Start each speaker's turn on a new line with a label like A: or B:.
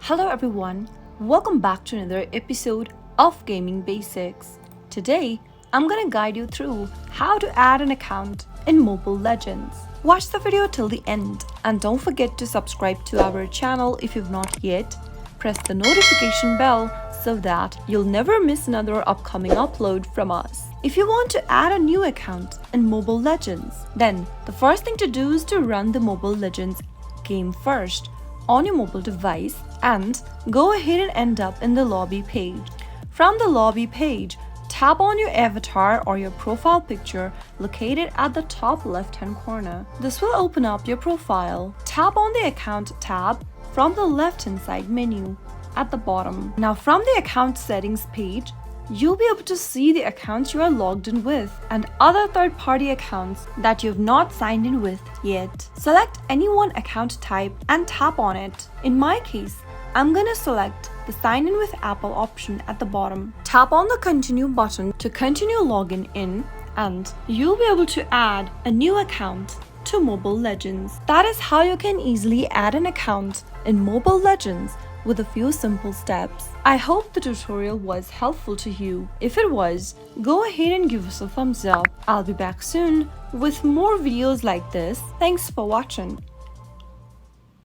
A: Hello everyone, welcome back to another episode of Gaming Basics. Today, I'm gonna guide you through how to add an account in Mobile Legends. Watch the video till the end and don't forget to subscribe to our channel if you've not yet. Press the notification bell so that you'll never miss another upcoming upload from us. If you want to add a new account in Mobile Legends, then the first thing to do is to run the Mobile Legends game first on your mobile device and go ahead and end up in the lobby page. From the lobby page, tap on your avatar or your profile picture located at the top left hand corner. This will open up your profile. Tap on the account tab from the left hand side menu at the bottom. Now from the account settings page, you'll be able to see the accounts you are logged in with and other third-party accounts that you have not signed in with yet. Select any one account type and tap on it. In my case, I'm gonna select the sign in with Apple option at the bottom. Tap on the continue button to continue logging in and you'll be able to add a new account to Mobile Legends. That is how you can easily add an account in Mobile Legends with a few simple steps. I hope the tutorial was helpful to you. If it was, go ahead and give us a thumbs up. I'll be back soon with more videos like this. Thanks for watching.